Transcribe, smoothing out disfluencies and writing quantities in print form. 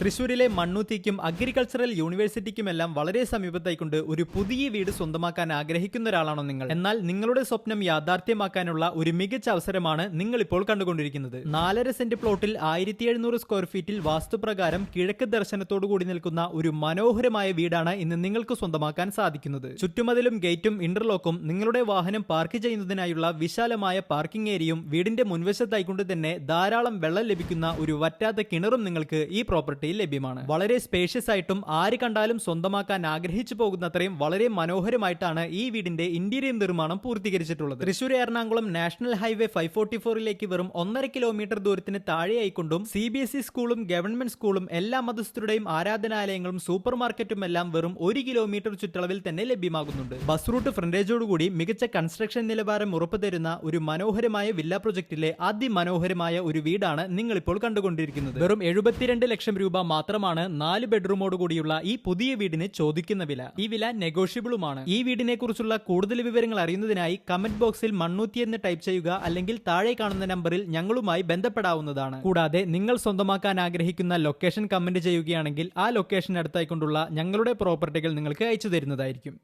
തൃശ്ശൂരിലെ മണ്ണൂത്തിക്കും അഗ്രികൾച്ചറൽ യൂണിവേഴ്സിറ്റിക്കുമെല്ലാം വളരെ സമീപത്തായിക്കൊണ്ട് ഒരു പുതിയ വീട് സ്വന്തമാക്കാൻ ആഗ്രഹിക്കുന്ന ഒരാളാണോ നിങ്ങൾ? എന്നാൽ നിങ്ങളുടെ സ്വപ്നം യാഥാർത്ഥ്യമാക്കാനുള്ള ഒരു മികച്ച അവസരമാണ് നിങ്ങൾ ഇപ്പോൾ കണ്ടുകൊണ്ടിരിക്കുന്നത്. 4.5 സെന്റ് പ്ലോട്ടിൽ 1700 സ്ക്വയർ ഫീറ്റിൽ വാസ്തുപ്രകാരം കിഴക്ക് ദർശനത്തോടു കൂടി നിൽക്കുന്ന ഒരു മനോഹരമായ വീടാണ് ഇന്ന് നിങ്ങൾക്ക് സ്വന്തമാക്കാൻ സാധിക്കുന്നത്. ചുറ്റുമതിലും ഗേറ്റും ഇന്റർലോക്കും നിങ്ങളുടെ വാഹനം പാർക്ക് ചെയ്യുന്നതിനായുള്ള വിശാലമായ പാർക്കിംഗ് ഏരിയയും വീടിന്റെ മുൻവശത്തായിക്കൊണ്ട് തന്നെ ധാരാളം വെള്ളം ലഭിക്കുന്ന ഒരു വറ്റാത്ത കിണറും നിങ്ങൾക്ക് ഈ പ്രോപ്പർട്ടിയിൽ ലഭ്യമാണ്. വളരെ സ്പേഷ്യസ് ആയിട്ടും ആര് കണ്ടാലും സ്വന്തമാക്കാൻ ആഗ്രഹിച്ചു പോകുന്നത്രയും വളരെ മനോഹരമായിട്ടാണ് ഈ വീടിന്റെ ഇന്റീരിയർ നിർമ്മാണം പൂർത്തീകരിച്ചിട്ടുള്ളത്. തൃശ്ശൂർ എറണാകുളം നാഷണൽ ഹൈവേ 544ലേക്ക് വെറും 1.5 കിലോമീറ്റർ ദൂരത്തിന് താഴെയായിക്കൊണ്ടും CBSE സ്കൂളും ഗവൺമെന്റ് സ്കൂളും എല്ലാ മതസ്ഥരുടെയും ആരാധനാലയങ്ങളും സൂപ്പർ മാർക്കറ്റും എല്ലാം വെറും 1 കിലോമീറ്റർ ചുറ്റളവിൽ തന്നെ ലഭ്യമാകുന്നുണ്ട്. ബസ് റൂട്ട് ഫ്രണ്ടേജോടുകൂടി മികച്ച കൺസ്ട്രക്ഷൻ നിലവാരം ഉറപ്പുതരുന്ന ഒരു മനോഹരമായ വില്ല പ്രൊജക്ടിലെ അതിമനോഹരമായ ഒരു വീടാണ് നിങ്ങൾ ഇപ്പോൾ കണ്ടുകൊണ്ടിരിക്കുന്നത്. വെറും 72 ലക്ഷം രൂപ മാത്രമാണ് 4 ബെഡ്റൂമോട് കൂടിയുള്ള ഈ പുതിയ വീടിന് ചോദിക്കുന്ന വില. ഈ വില നെഗോഷ്യബിളുമാണ്. ഈ വീടിനെ കുറിച്ചുള്ള കൂടുതൽ വിവരങ്ങൾ അറിയുന്നതിനായി കമന്റ് ബോക്സിൽ മണ്ണൂത്തി എന്ന് ടൈപ്പ് ചെയ്യുക, അല്ലെങ്കിൽ താഴെ കാണുന്ന നമ്പറിൽ ഞങ്ങളുമായി ബന്ധപ്പെടാവുന്നതാണ്. കൂടാതെ നിങ്ങൾ സ്വന്തമാക്കാൻ ആഗ്രഹിക്കുന്ന ലൊക്കേഷൻ കമന്റ് ചെയ്യുകയാണെങ്കിൽ ആ ലൊക്കേഷൻ അടുത്തായിക്കൊണ്ടുള്ള ഞങ്ങളുടെ പ്രോപ്പർട്ടികൾ നിങ്ങൾക്ക് അയച്ചു തരുന്നതായിരിക്കും.